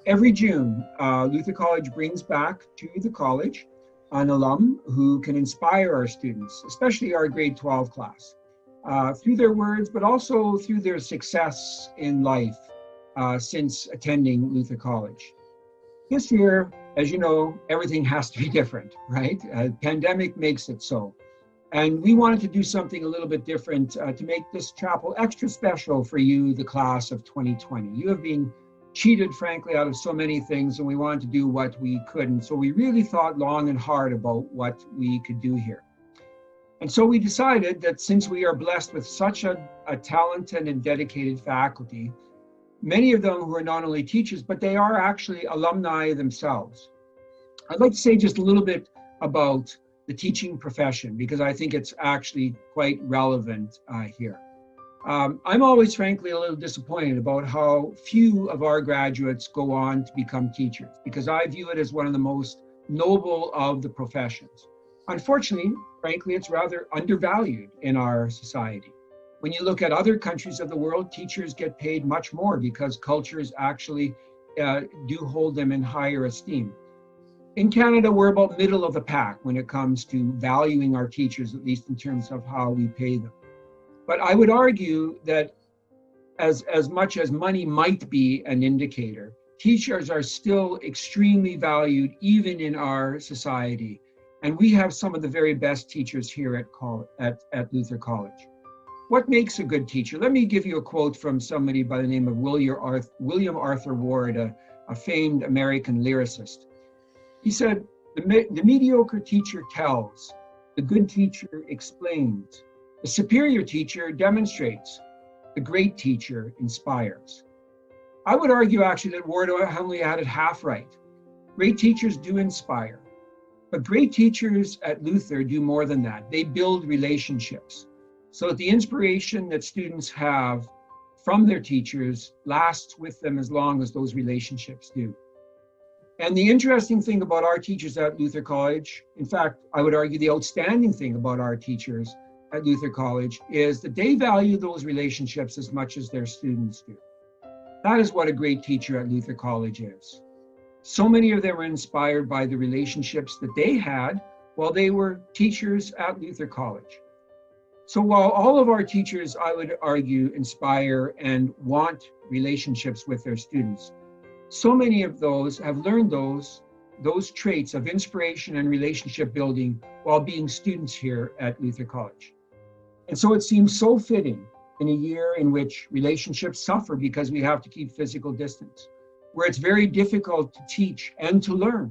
Every June, Luther College brings back to the college an alum who can inspire our students, especially our grade 12 class, through their words, but also through their success in life since attending Luther College. This year, as you know, everything has to be different, right? Pandemic makes it so. And we wanted to do something a little bit different to make this chapel extra special for you, the class of 2020. You have been cheated, frankly, out of so many things, and we wanted to do what we could. And so we really thought long and hard about what we could do here. And so we decided that since we are blessed with such a talented and dedicated faculty, many of them who are not only teachers, but they are actually alumni themselves. I'd like to say just a little bit about the teaching profession, because I think it's actually quite relevant here. I'm always, frankly, a little disappointed about how few of our graduates go on to become teachers, because I view it as one of the most noble of the professions. Unfortunately, frankly, it's rather undervalued in our society. When you look at other countries of the world, teachers get paid much more because cultures actually do hold them in higher esteem. In Canada, we're about middle of the pack when it comes to valuing our teachers, at least in terms of how we pay them. But I would argue that as much as money might be an indicator, teachers are still extremely valued even in our society. And we have some of the very best teachers here at Luther College. What makes a good teacher? Let me give you a quote from somebody by the name of William Arthur Ward, a famed American lyricist. He said, the mediocre teacher tells, the good teacher explains, the superior teacher demonstrates, the great teacher inspires. I would argue actually that Ward only had it half right. Great teachers do inspire, but great teachers at Luther do more than that. They build relationships so that the inspiration that students have from their teachers lasts with them as long as those relationships do. And the interesting thing about our teachers at Luther College, in fact, I would argue the outstanding thing about our teachers at Luther College is that they value those relationships as much as their students do. That is what a great teacher at Luther College is. So many of them were inspired by the relationships that they had while they were teachers at Luther College. So while all of our teachers, I would argue, inspire and want relationships with their students, so many of those have learned those traits of inspiration and relationship building while being students here at Luther College. And so it seems so fitting in a year in which relationships suffer because we have to keep physical distance, where it's very difficult to teach and to learn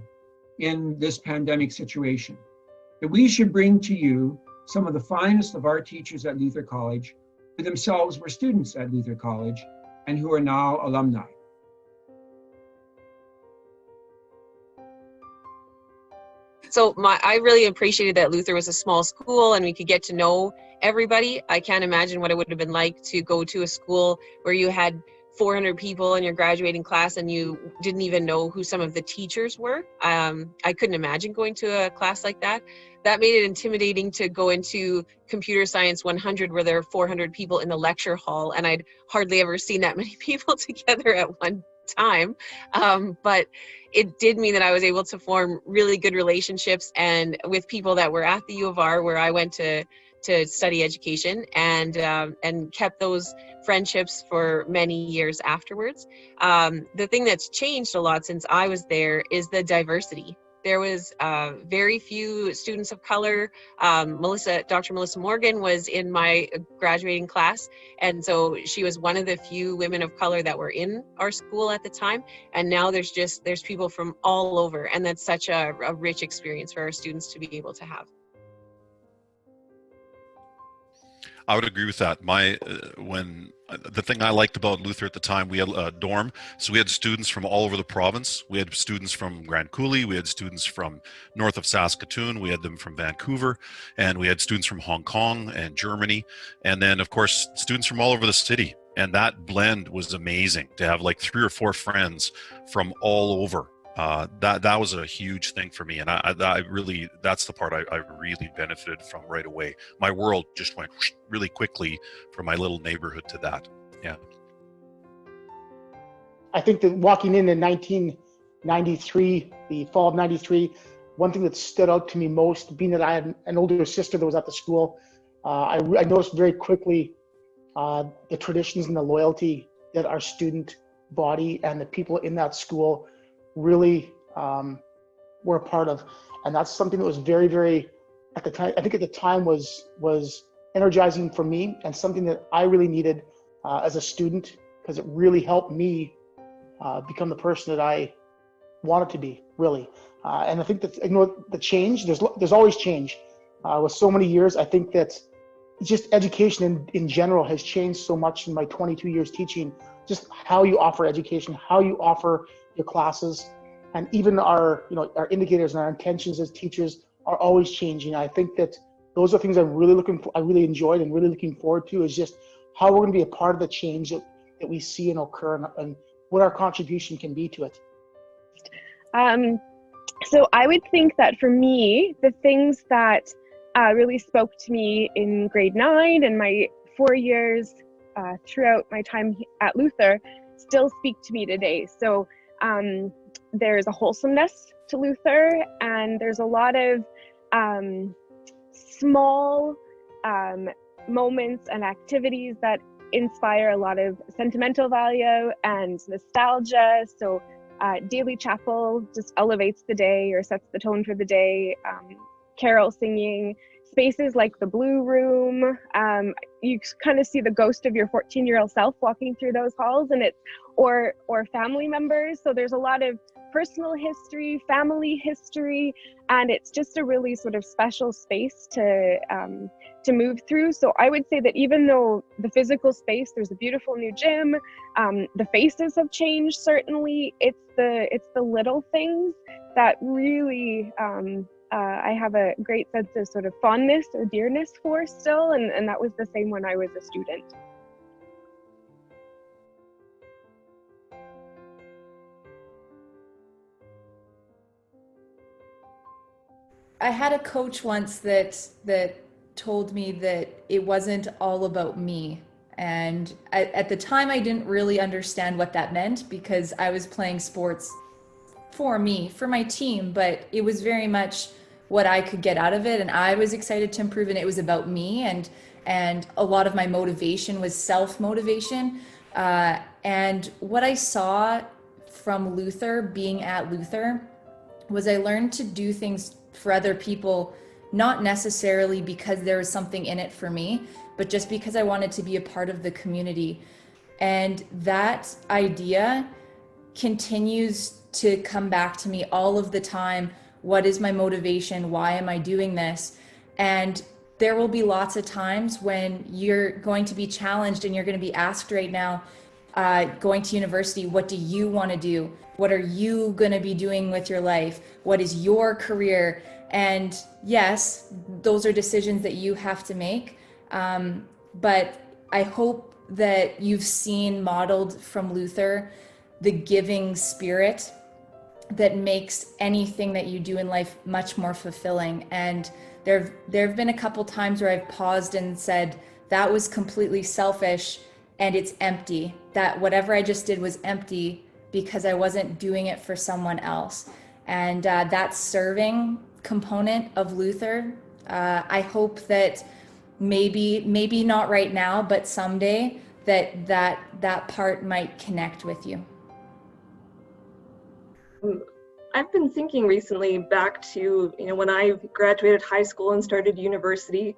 in this pandemic situation, that we should bring to you some of the finest of our teachers at Luther College, who themselves were students at Luther College and who are now alumni. So I really appreciated that Luther was a small school and we could get to know everybody. I can't imagine what it would have been like to go to a school where you had 400 people in your graduating class and you didn't even know who some of the teachers were. I couldn't imagine going to a class like that. That made it intimidating to go into Computer Science 100 where there are 400 people in the lecture hall, and I'd hardly ever seen that many people together at one time. But it did mean that I was able to form really good relationships and with people that were at the U of R, where I went to study education, and kept those friendships for many years afterwards. The thing that's changed a lot since I was there is the diversity. There was very few students of color. Dr. Melissa Morgan was in my graduating class, and so she was one of the few women of color that were in our school at the time. And now there's people from all over, and that's such a rich experience for our students to be able to have. I would agree with that. The thing I liked about Luther at the time, we had a dorm, so we had students from all over the province. We had students from Grand Coulee, we had students from north of Saskatoon, we had them from Vancouver, and we had students from Hong Kong and Germany, and then of course students from all over the city. And that blend was amazing to have like 3 or 4 friends from all over. That was a huge thing for me, and that's the part I really benefited from right away. My world just went really quickly from my little neighborhood to that. Yeah. I think that walking in 1993, the fall of 93, one thing that stood out to me most, being that I had an older sister that was at the school, I noticed very quickly the traditions and the loyalty that our student body and the people in that school really were a part of. And that's something that was very, very, at the time, I think at the time was energizing for me, and something that I really needed as a student, because it really helped me become the person that I wanted to be, really. And I think that, the change, there's always change. With so many years, I think that just education in general has changed so much in my 22 years teaching, just how you offer education, how you offer your classes, and even our indicators and our intentions as teachers are always changing. I think that those are things I really enjoyed and really looking forward to, is just how we're going to be a part of the change that we see and occur, and what our contribution can be to it. So I would think that for me, the things that really spoke to me in grade 9 and my 4 years throughout my time at Luther still speak to me today. So there's a wholesomeness to Luther, and there's a lot of small moments and activities that inspire a lot of sentimental value and nostalgia. So daily chapel just elevates the day or sets the tone for the day. Carol singing, spaces like the Blue Room, you kind of see the ghost of your 14-year-old self walking through those halls, and or family members. So there's a lot of personal history, family history, and it's just a really sort of special space to move through. So I would say that even though the physical space, there's a beautiful new gym, the faces have changed, certainly, it's the little things that really I have a great sense of sort of fondness or dearness for still, and that was the same when I was a student. I had a coach once that told me that it wasn't all about me. And at the time, I didn't really understand what that meant, because I was playing sports for me, for my team, but it was very much what I could get out of it. And I was excited to improve, and it was about me. And a lot of my motivation was self-motivation. And what I saw from Luther, being at Luther, was I learned to do things for other people, not necessarily because there was something in it for me, but just because I wanted to be a part of the community. And that idea continues to come back to me all of the time. What is my motivation? Why am I doing this? And there will be lots of times when you're going to be challenged and you're going to be asked right now, going to university, what do you want to do? What are you going to be doing with your life? What is your career? And yes, those are decisions that you have to make. But I hope that you've seen modeled from Luther the giving spirit that makes anything that you do in life much more fulfilling. And there have been a couple times where I've paused and said, that was completely selfish and it's empty. That whatever I just did was empty because I wasn't doing it for someone else. And that serving component of Luther, I hope that maybe not right now, but someday that part might connect with you. I've been thinking recently back to, when I graduated high school and started university.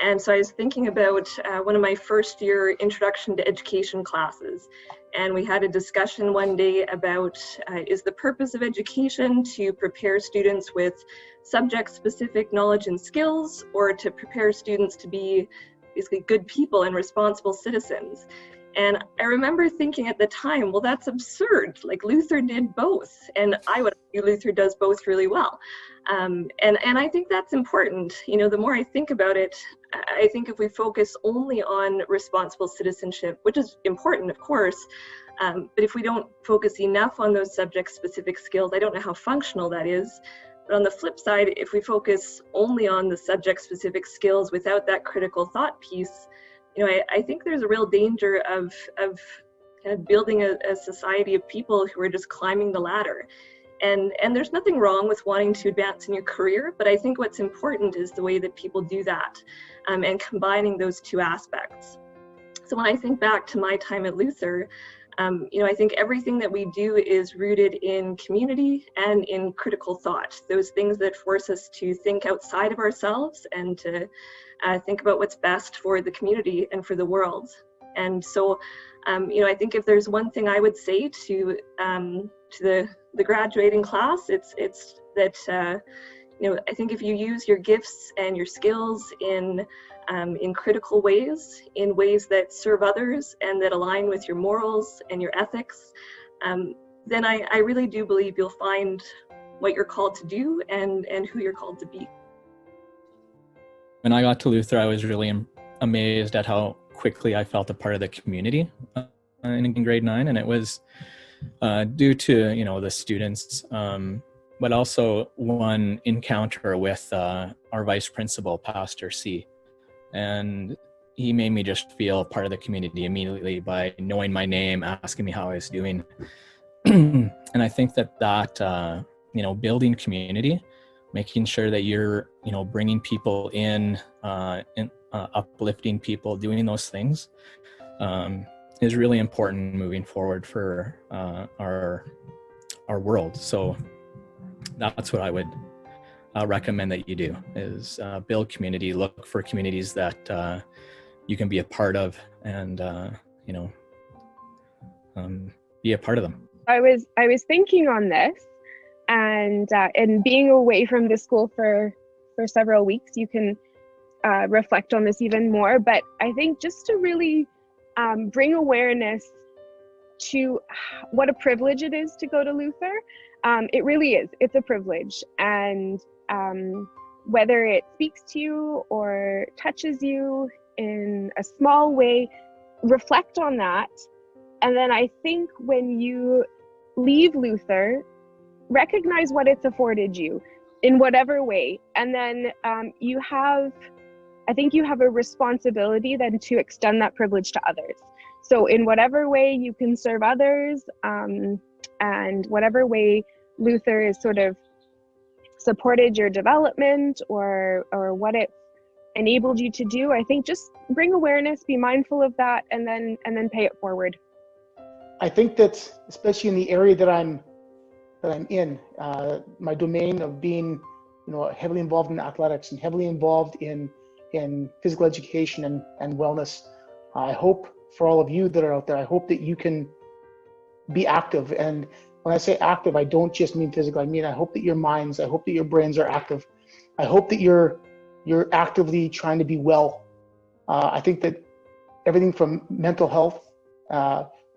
And so I was thinking about one of my first year introduction to education classes. And we had a discussion one day about, is the purpose of education to prepare students with subject-specific knowledge and skills, or to prepare students to be basically good people and responsible citizens? And I remember thinking at the time, well, that's absurd. Like, Luther did both. And I would argue Luther does both really well. And I think that's important. The more I think about it, I think if we focus only on responsible citizenship, which is important, of course, but if we don't focus enough on those subject-specific skills, I don't know how functional that is. But on the flip side, if we focus only on the subject-specific skills without that critical thought piece, I think there's a real danger of kind of building a society of people who are just climbing the ladder. And there's nothing wrong with wanting to advance in your career, but I think what's important is the way that people do that, and combining those two aspects. So when I think back to my time at Luther, I think everything that we do is rooted in community and in critical thought, those things that force us to think outside of ourselves and to think about what's best for the community and for the world. And so, I think if there's one thing I would say to the graduating class, it's that I think if you use your gifts and your skills in critical ways, in ways that serve others and that align with your morals and your ethics, then I really do believe you'll find what you're called to do and who you're called to be. When I got to Luther, I was really amazed at how quickly I felt a part of the community in grade 9, and it was due to the students, but also one encounter with our vice principal, Pastor C, and he made me just feel part of the community immediately by knowing my name, asking me how I was doing. And I think that building community, making sure that you're bringing people in, uplifting people, doing those things is really important moving forward for our world. So that's what I would recommend that you do, is build community, look for communities that you can be a part of, and be a part of them. I was thinking on this, and being away from the school for several weeks, you can reflect on this even more. But I think just to really bring awareness to what a privilege it is to go to Luther. It really is. It's a privilege. And whether it speaks to you or touches you in a small way, reflect on that. And then I think when you leave Luther, recognize what it's afforded you in whatever way. And then I think you have a responsibility then to extend that privilege to others. So in whatever way you can serve others, and whatever way Luther has sort of supported your development or what it enabled you to do, I think just bring awareness, be mindful of that, and then pay it forward. I think that especially in the area that I'm in, my domain of being, heavily involved in athletics and heavily involved in physical education and wellness, I hope for all of you that are out there, I hope that you can be active. And when I say active, I don't just mean physical. I hope that your minds, I hope that your brains are active. I hope that you're actively trying to be well. I think that everything from mental health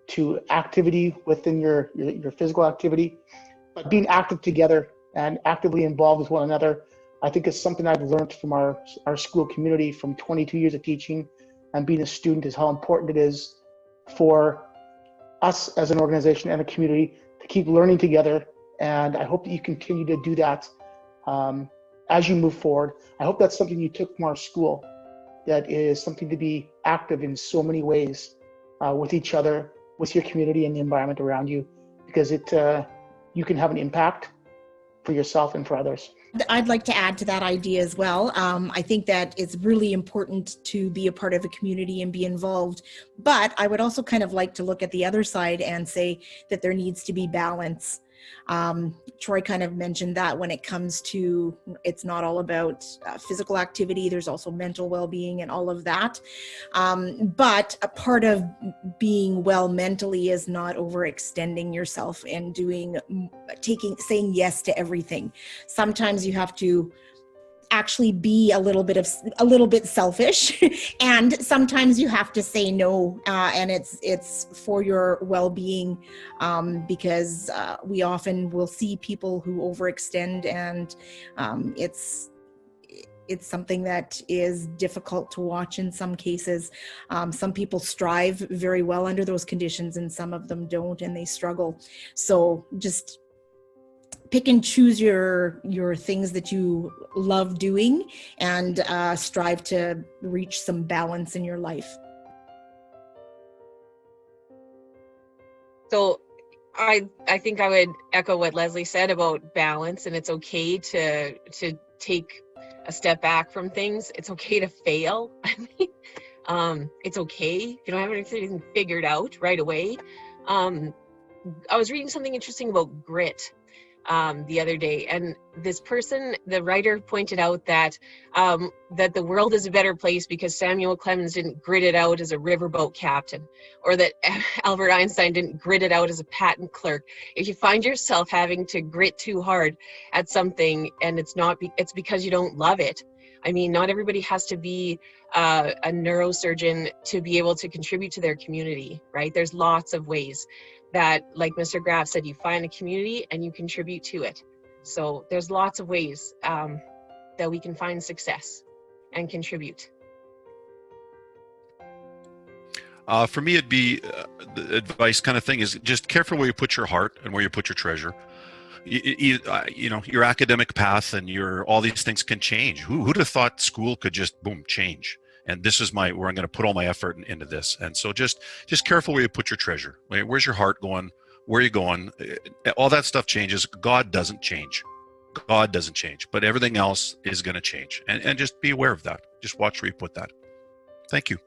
to activity within your physical activity, but being active together and actively involved with one another, I think is something I've learned from our school community from 22 years of teaching and being a student, is how important it is for us as an organization and a community to keep learning together. And I hope that you continue to do that as you move forward. I hope that's something you took from our school, that is something to be active in so many ways with each other, with your community and the environment around you, because you can have an impact for yourself and for others. I'd like to add to that idea as well. I think that it's really important to be a part of a community and be involved, but I would also kind of like to look at the other side and say that there needs to be balance. Troy kind of mentioned that when it comes to, it's not all about physical activity, there's also mental well-being and all of that. But a part of being well mentally is not overextending yourself and saying yes to everything. Sometimes you have to actually be a little bit selfish, and sometimes you have to say no, and it's for your well-being, because we often will see people who overextend, and it's something that is difficult to watch in some cases. Some people strive very well under those conditions, and some of them don't, and they struggle. So just pick and choose your things that you love doing, and strive to reach some balance in your life. So I think I would echo what Leslie said about balance, and it's okay to take a step back from things. It's okay to fail. I mean, it's okay if you don't have anything figured out right away. I was reading something interesting about grit the other day, and this person, the writer, pointed out that that the world is a better place because Samuel Clemens didn't grit it out as a riverboat captain, or that Albert Einstein didn't grit it out as a patent clerk. If you find yourself having to grit too hard at something, and it's because you don't love it. I mean, not everybody has to be a neurosurgeon to be able to contribute to their community, right? There's lots of ways that, like Mr. Graf said, you find a community and you contribute to it. So there's lots of ways that we can find success and contribute. For me, it'd be the advice kind of thing is just careful where you put your heart and where you put your treasure. You know, your academic path and all these things can change. Who'd have thought school could just boom change? And this is where I'm going to put all my effort into this. And so just careful where you put your treasure. Where's your heart going? Where are you going? All that stuff changes. God doesn't change. God doesn't change, but everything else is going to change. And just be aware of that. Just watch where you put that. Thank you.